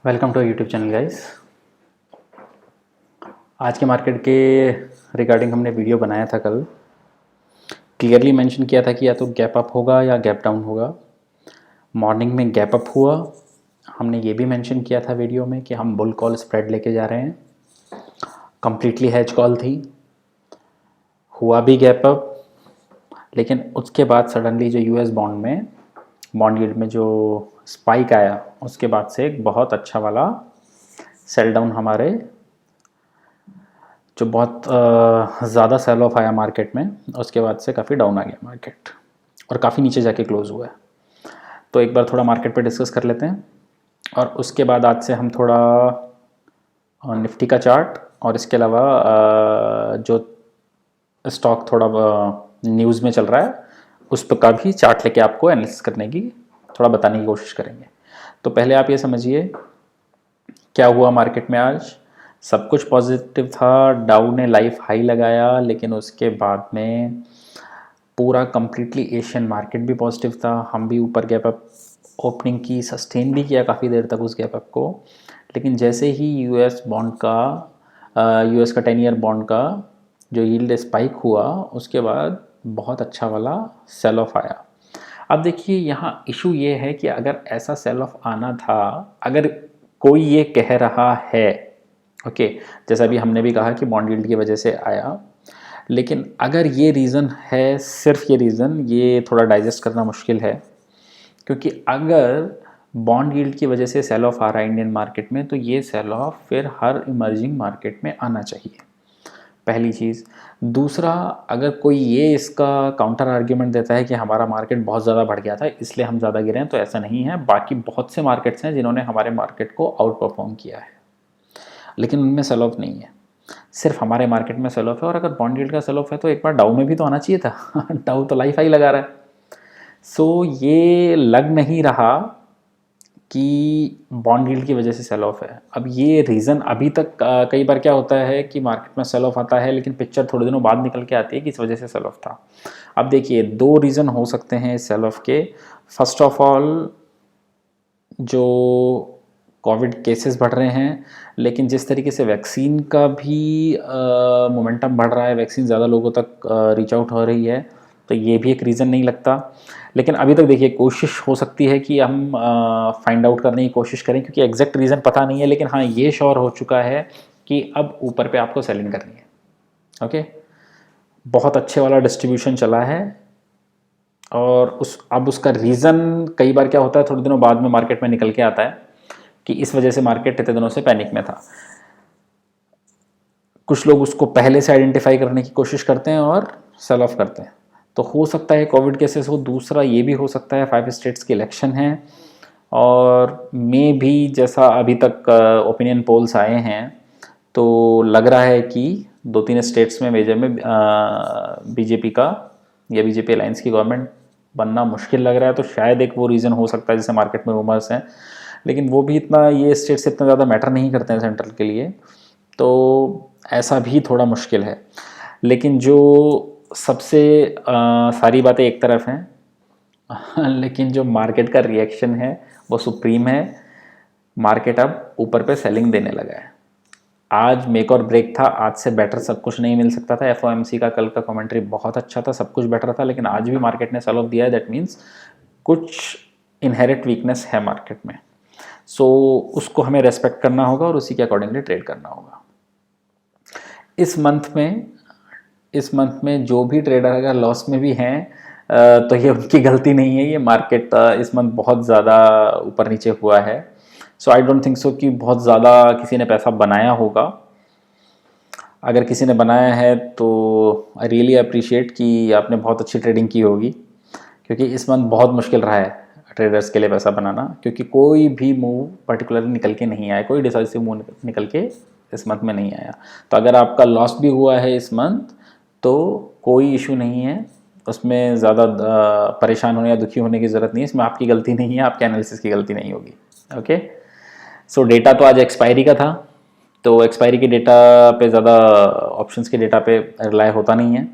Welcome to YouTube channel guys. आज के market के रिगार्डिंग हमने वीडियो बनाया था कल। क्लियरली मेंशन किया था कि या तो गैप अप होगा या गैप डाउन होगा। मॉर्निंग में गैप अप हुआ। हमने ये भी मेंशन किया था वीडियो में कि हम बुल कॉल स्प्रेड लेके जा रहे हैं। कंप्लीटली हैज कॉल थी, हुआ भी गैप अप, लेकिन उसके बाद सडनली जो यूएस बॉन्ड यील्ड में जो स्पाइक आया उसके बाद से एक बहुत अच्छा वाला सेल डाउन हमारे जो बहुत ज़्यादा सेल ऑफ आया मार्केट में, उसके बाद से काफ़ी डाउन आ गया मार्केट और काफ़ी नीचे जाके क्लोज़ हुआ है। तो एक बार थोड़ा मार्केट पे डिस्कस कर लेते हैं और उसके बाद आज से हम थोड़ा निफ्टी का चार्ट और इसके अलावा जो स्टॉक थोड़ा न्यूज़ में चल रहा है उस पर का भी चार्ट लेके आपको एनालिसिस करने की थोड़ा बताने की कोशिश करेंगे। तो पहले आप ये समझिए क्या हुआ मार्केट में आज। सब कुछ पॉजिटिव था, डाउ ने लाइफ हाई लगाया, लेकिन उसके बाद में पूरा कंप्लीटली एशियन मार्केट भी पॉजिटिव था। हम भी ऊपर गैप अप ओपनिंग की, सस्टेन भी किया काफ़ी देर तक उस गैप अप को, लेकिन जैसे ही यूएस का 10 ईयर बॉन्ड का जो यील्ड स्पाइक हुआ उसके बाद बहुत अच्छा वाला सेल ऑफ आया। अब देखिए यहाँ इशू ये है कि अगर ऐसा सेल ऑफ आना था, अगर कोई ये कह रहा है ओके, जैसा अभी हमने भी कहा कि बॉन्ड यील्ड की वजह से आया, लेकिन अगर ये रीज़न है, सिर्फ ये रीज़न, ये थोड़ा डाइजेस्ट करना मुश्किल है। क्योंकि अगर बॉन्ड यील्ड की वजह से सेल ऑफ आ रहा है इंडियन मार्केट में, तो ये सेल ऑफ फिर हर इमर्जिंग मार्केट में आना चाहिए, पहली चीज़। दूसरा, अगर कोई ये इसका काउंटर आर्ग्यूमेंट देता है कि हमारा मार्केट बहुत ज़्यादा बढ़ गया था इसलिए हम ज़्यादा गिरे हैं, तो ऐसा नहीं है। बाकी बहुत से मार्केट्स हैं जिन्होंने हमारे मार्केट को आउट परफॉर्म किया है, लेकिन उनमें सेल ऑफ नहीं है, सिर्फ हमारे मार्केट में सेल ऑफ है। और अगर बॉन्ड यील्ड का सेल ऑफ है तो एक बार डाउ में भी तो आना चाहिए था डाउ तो लाइफ हाई लगा रहा है। सो ये लग नहीं रहा कि बॉन्ड यील्ड की वजह से सेल ऑफ है। अब ये रीज़न अभी तक कई बार क्या होता है कि मार्केट में सेल ऑफ आता है लेकिन पिक्चर थोड़े दिनों बाद निकल के आती है कि इस वजह से सेल ऑफ था। अब देखिए दो रीज़न हो सकते हैं इस सेल ऑफ के। फर्स्ट ऑफ ऑल, जो कोविड केसेस बढ़ रहे हैं, लेकिन जिस तरीके से वैक्सीन का भी मोमेंटम बढ़ रहा है, वैक्सीन ज़्यादा लोगों तक रीच आउट हो रही है, तो ये भी एक रीज़न नहीं लगता। लेकिन अभी तक देखिए कोशिश हो सकती है कि हम फाइंड आउट करने की कोशिश करें, क्योंकि एग्जैक्ट रीज़न पता नहीं है, लेकिन हाँ ये श्योर हो चुका है कि अब ऊपर पे आपको सेलिंग करनी है। ओके, बहुत अच्छे वाला डिस्ट्रीब्यूशन चला है और अब उसका रीज़न कई बार क्या होता है, थोड़े दिनों बाद में मार्केट में निकल के आता है कि इस वजह से मार्केट इतने दिनों से पैनिक में था। कुछ लोग उसको पहले से आइडेंटिफाई करने की कोशिश करते हैं और सेल ऑफ करते हैं। तो हो सकता है कोविड केसेस हो, दूसरा ये भी हो सकता है 5 स्टेट्स के इलेक्शन हैं, और मे भी जैसा अभी तक ओपिनियन पोल्स आए हैं तो लग रहा है कि 2-3 स्टेट्स में मेजर में बीजेपी का या बीजेपी अलायंस की गवर्नमेंट बनना मुश्किल लग रहा है। तो शायद एक वो रीज़न हो सकता है, जैसे मार्केट में रूमर्स हैं, लेकिन वो भी इतना, ये स्टेट्स इतना ज़्यादा मैटर नहीं करते हैं सेंट्रल के लिए, तो ऐसा भी थोड़ा मुश्किल है। लेकिन जो सबसे सारी बातें एक तरफ हैं लेकिन जो मार्केट का रिएक्शन है वो सुप्रीम है। मार्केट अब ऊपर पे सेलिंग देने लगा है। आज मेक और ब्रेक था, आज से बेटर सब कुछ नहीं मिल सकता था। एफओएमसी का कल का कमेंट्री बहुत अच्छा था, सब कुछ बेटर था, लेकिन आज भी मार्केट ने सेल ऑफ दिया है। दैट मीन्स कुछ इनहेरेंट वीकनेस है मार्केट में। सो उसको हमें रेस्पेक्ट करना होगा और उसी के अकॉर्डिंगली ट्रेड करना होगा। इस मंथ में जो भी ट्रेडर अगर लॉस में भी हैं तो ये उनकी गलती नहीं है। ये मार्केट इस मंथ बहुत ज़्यादा ऊपर नीचे हुआ है। सो आई डोंट थिंक सो कि बहुत ज़्यादा किसी ने पैसा बनाया होगा। अगर किसी ने बनाया है तो आई रियली अप्रिशिएट कि आपने बहुत अच्छी ट्रेडिंग की होगी, क्योंकि इस मंथ बहुत मुश्किल रहा है ट्रेडर्स के लिए पैसा बनाना, क्योंकि कोई भी मूव पर्टिकुलरली निकल के नहीं आया, कोई डिसाइसिव मूव निकल के इस मंथ में नहीं आया। तो अगर आपका लॉस भी हुआ है इस मंथ तो कोई इशू नहीं है, उसमें ज़्यादा परेशान होने या दुखी होने की ज़रूरत नहीं है। इसमें आपकी गलती नहीं है, आपके एनालिसिस की गलती नहीं होगी। ओके, सो डेटा तो आज एक्सपायरी का था, तो एक्सपायरी के डेटा पे ज़्यादा ऑप्शंस के डेटा पे रिलाय होता नहीं है।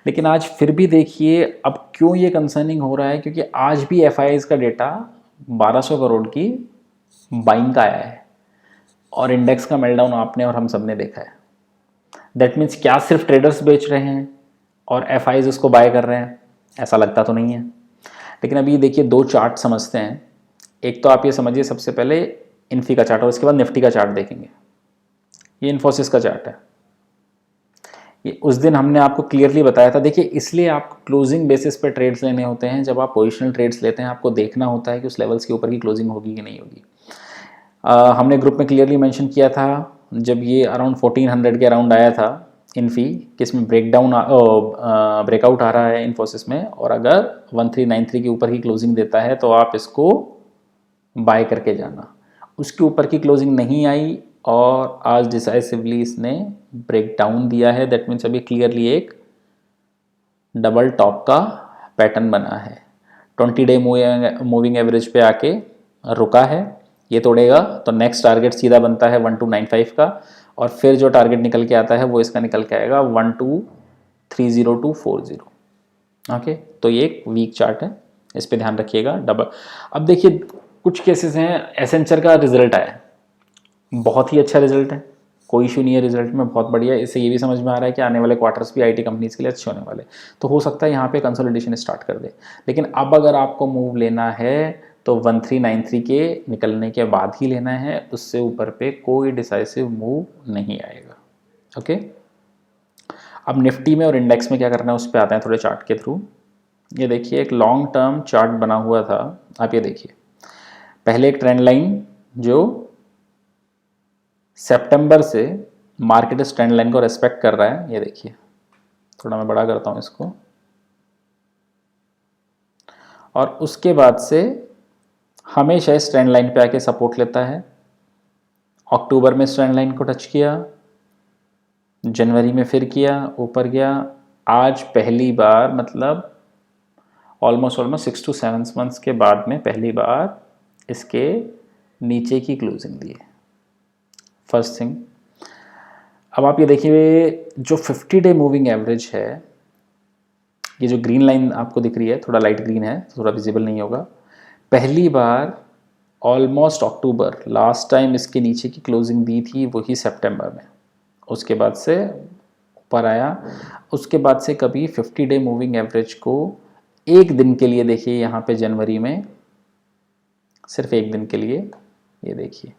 लेकिन आज फिर भी देखिए अब क्यों ये कंसर्निंग हो रहा है, क्योंकि आज भी एफआईआईज़ का डेटा 1200 करोड़ की बाइंग का आया है। और इंडेक्स का मेल्टडाउन आपने और हम सब ने देखा है। दैट मीन्स क्या सिर्फ ट्रेडर्स बेच रहे हैं और एफआईज उसको बाय कर रहे हैं? ऐसा लगता तो नहीं है। लेकिन अभी देखिए दो चार्ट समझते हैं। एक तो आप ये समझिए, सबसे पहले इन्फी का चार्ट और उसके बाद निफ्टी का चार्ट देखेंगे। ये इन्फोसिस का चार्ट है। ये उस दिन हमने आपको क्लियरली बताया था। देखिए इसलिए आपको क्लोजिंग बेसिस पे ट्रेड्स लेने होते हैं। जब आप पोजिशनल ट्रेड्स लेते हैं आपको देखना होता है कि उस लेवल्स के ऊपर की क्लोजिंग होगी कि नहीं होगी। हमने ग्रुप में क्लियरली मेंशन किया था जब ये अराउंड 1400 के अराउंड आया था इन्फी, किसमें ब्रेकआउट आ रहा है इन्फोसिस में, और अगर 1393 के ऊपर की क्लोजिंग देता है तो आप इसको बाय करके जाना। उसके ऊपर की क्लोजिंग नहीं आई और आज डिसाइसिवली इसने ब्रेक डाउन दिया है। दैट मीन्स अभी क्लियरली एक डबल टॉप का पैटर्न बना है। 20 डे मूविंग एवरेज पे आके रुका है। ये तोड़ेगा तो नेक्स्ट टारगेट सीधा बनता है 1295 का, और फिर जो टारगेट निकल के आता है वो इसका निकल के आएगा 1230 to 40। ओके, तो ये एक वीक चार्ट है, इस पे ध्यान रखिएगा। डबल, अब देखिए कुछ केसेस हैं, एसेंचर का रिजल्ट आया, बहुत ही अच्छा रिजल्ट है, कोई इशू नहीं है रिजल्ट में, बहुत बढ़िया है। इससे ये भी समझ में आ रहा है कि आने वाले क्वार्टर्स भी आईटी कंपनीज के लिए अच्छे होने वाले, तो हो सकता है यहाँ पे कंसोलिडेशन स्टार्ट कर दे। लेकिन अब अगर आपको मूव लेना है तो 1393 के निकलने के बाद ही लेना है, उससे ऊपर पे कोई डिसाइसिव मूव नहीं आएगा। ओके, अब निफ्टी में और इंडेक्स में क्या करना है उस पर आते हैं थोड़े चार्ट के थ्रू। ये देखिए एक लॉन्ग टर्म चार्ट बना हुआ था, आप ये देखिए। पहले एक ट्रेंड लाइन जो सितंबर से मार्केट इस ट्रेंड लाइन को रेस्पेक्ट कर रहा है, ये देखिए, थोड़ा मैं बड़ा करता हूं इसको, और उसके बाद से हमेशा इस ट्रेंड लाइन पे आके सपोर्ट लेता है। अक्टूबर में इस ट्रेंड लाइन को टच किया, जनवरी में फिर किया, ऊपर गया। आज पहली बार, मतलब ऑलमोस्ट 6 to 7 मंथ्स के बाद में पहली बार इसके नीचे की क्लोजिंग दी है। फर्स्ट थिंग, अब आप ये देखिए जो 50 डे मूविंग एवरेज है, ये जो ग्रीन लाइन आपको दिख रही है, थोड़ा लाइट ग्रीन है, थोड़ा विजिबल नहीं होगा, पहली बार ऑलमोस्ट अक्टूबर, लास्ट टाइम इसके नीचे की क्लोजिंग दी थी वही सितंबर में। उसके बाद से ऊपर आया, उसके बाद से कभी 50 डे मूविंग एवरेज को एक दिन के लिए देखिए, यहाँ पे जनवरी में सिर्फ एक दिन के लिए ये देखिए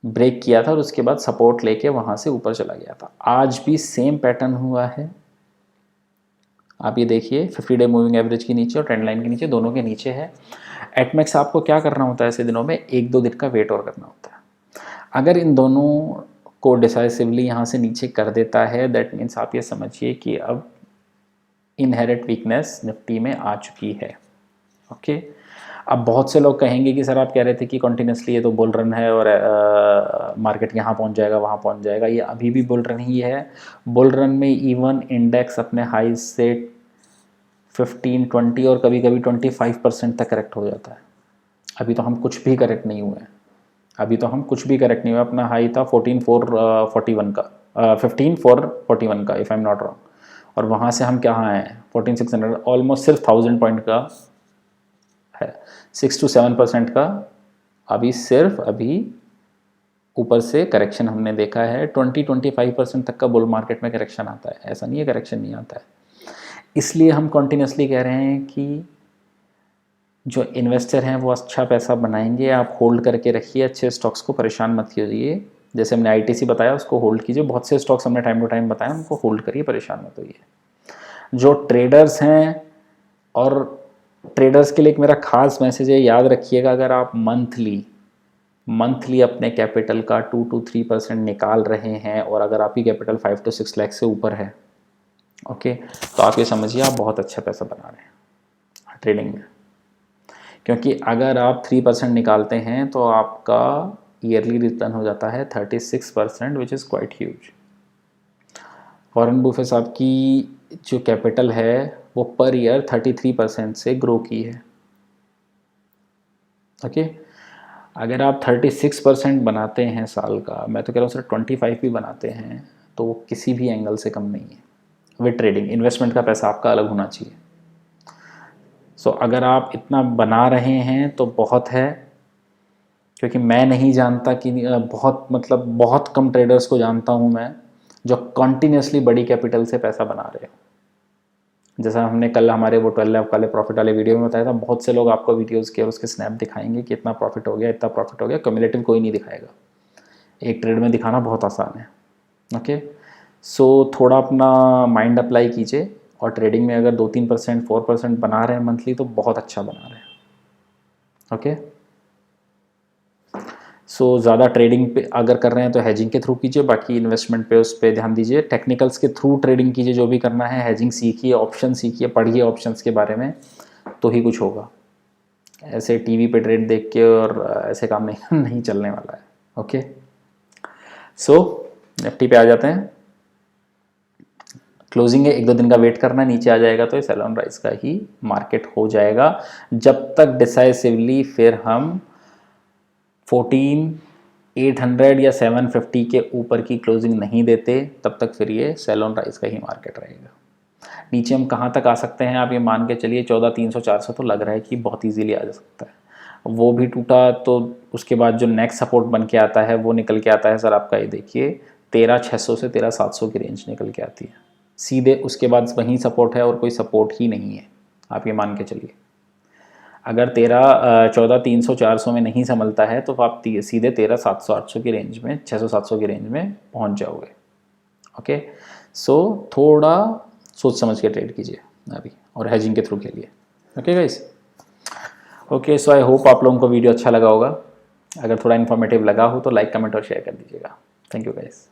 ब्रेक किया था और उसके बाद सपोर्ट लेके वहाँ से ऊपर चला गया था। आज भी सेम पैटर्न हुआ है, आप ये देखिए 50 डे मूविंग एवरेज के नीचे और ट्रेंड लाइन के नीचे, दोनों के नीचे है। एटमेक्स आपको क्या करना होता है ऐसे दिनों में, एक दो दिन का वेट और करना होता है। अगर इन दोनों को डिसाइसिवली यहाँ से नीचे कर देता है, दैट मीन्स आप ये समझिए कि अब इनहेरेंट वीकनेस निफ्टी में आ चुकी है। ओके, अब बहुत से लोग कहेंगे कि सर आप कह रहे थे कि कंटिन्यूसली ये तो बुल रन है और मार्केट यहाँ पहुँच जाएगा वहाँ पहुँच जाएगा। ये अभी भी बुल रन ही है। बुल रन में इवन इंडेक्स अपने हाई से 15, 20 और कभी कभी 25% तक करेक्ट हो जाता है। अभी तो हम कुछ भी करेक्ट नहीं हुए हैं, अभी तो हम कुछ भी करेक्ट नहीं हुए। अपना हाई था 14,441 का, 15,441 का if I am not wrong, और वहाँ से हम कहाँ आए हैं 14,600, ऑलमोस्ट सिर्फ 1000 पॉइंट का है, 6 to 7% का अभी ऊपर से करेक्शन हमने देखा है। 20-25% तक का बुल मार्केट में करेक्शन आता है, ऐसा नहीं है करेक्शन नहीं आता है। इसलिए हम कंटिन्यूसली कह रहे हैं कि जो इन्वेस्टर हैं वो अच्छा पैसा बनाएंगे, आप होल्ड करके रखिए अच्छे स्टॉक्स को, परेशान मत कीजिए। जैसे हमने आईटीसी बताया उसको होल्ड कीजिए, बहुत से स्टॉक्स हमने टाइम टू टाइम बताया, उनको होल्ड करिए, परेशान मत होइए। जो ट्रेडर्स हैं, और ट्रेडर्स के लिए एक मेरा खास मैसेज है, याद रखिएगा, अगर आप मंथली अपने कैपिटल का 2 to 3% निकाल रहे हैं और अगर आपकी कैपिटल 5 to 6 लाख से ऊपर है, ओके, तो आप ये समझिए आप बहुत अच्छा पैसा बना रहे हैं ट्रेडिंग में। क्योंकि अगर आप 3% निकालते हैं तो आपका ईयरली रिटर्न हो जाता है 36%, which is quite huge. Warren Buffett साहब की जो कैपिटल है वो पर ईयर 33% से ग्रो की है। ओके, अगर आप 36% बनाते हैं साल का, मैं तो कह रहा हूँ सर 25 भी बनाते हैं, तो वो किसी भी एंगल से कम नहीं है विद ट्रेडिंग। इन्वेस्टमेंट का पैसा आपका अलग होना चाहिए। सो अगर आप इतना बना रहे हैं तो बहुत है, क्योंकि मैं नहीं जानता कि बहुत मतलब बहुत कम ट्रेडर्स को जानता हूँ मैं जो कंटिन्यूसली बड़ी कैपिटल से पैसा बना रहे हो। जैसा हमने कल हमारे वो 12 लाख वाले प्रॉफिट वाले वीडियो में बताया था, बहुत से लोग आपको वीडियोस के और उसके स्नैप दिखाएंगे कि इतना प्रॉफिट हो गया, इतना प्रॉफिट हो गया, क्यूमुलेटिव कोई नहीं दिखाएगा। एक ट्रेड में दिखाना बहुत आसान है। ओके, सो थोड़ा अपना माइंड अप्लाई कीजिए, और ट्रेडिंग में अगर 2-3% 4% बना रहे हैं मंथली तो बहुत अच्छा बना रहे हैं। ओके, सो ज़्यादा ट्रेडिंग पे अगर कर रहे हैं तो हेजिंग के थ्रू कीजिए, बाकी इन्वेस्टमेंट पे उस पर ध्यान दीजिए। टेक्निकल्स के थ्रू ट्रेडिंग कीजिए, जो भी करना है, हेजिंग सीखिए, ऑप्शन सीखिए, पढ़िए ऑप्शंस के बारे में, तो ही कुछ होगा। ऐसे टीवी पे ट्रेड देख के और ऐसे काम नहीं नहीं चलने वाला है। ओके, सो निफ्टी पे आ जाते हैं। क्लोजिंग है, 1-2 दिन का वेट करना, नीचे आ जाएगा तो ये सेल ऑन राइज का ही मार्केट हो जाएगा। जब तक डिसाइसिवली फिर हम 14,800 या 750 के ऊपर की क्लोजिंग नहीं देते, तब तक फिर ये सेल ऑन राइज का ही मार्केट रहेगा। नीचे हम कहाँ तक आ सकते हैं, आप ये मान के चलिए 14,300-400 तो लग रहा है कि बहुत इजीली आ जा सकता है। वो भी टूटा तो उसके बाद जो नेक्स्ट सपोर्ट बन के आता है वो निकल के आता है सर आपका, ये देखिए 13,600 से 13,700 की रेंज निकल के आती है सीधे। उसके बाद वहीं सपोर्ट है और कोई सपोर्ट ही नहीं है, आप ये मान के चलिए। अगर 14,300-400 में नहीं संभलता है तो आप सीधे 13,700-800 की रेंज में, 600-700 की रेंज में पहुंच जाओगे। ओके, सो थोड़ा सोच समझ के ट्रेड कीजिए अभी, और हेजिंग के थ्रू खेलिए। Okay guys, okay, so I hope आप लोगों को वीडियो अच्छा लगा होगा। अगर थोड़ा इन्फॉर्मेटिव लगा हो तो लाइक, कमेंट और शेयर कर दीजिएगा। Thank you guys.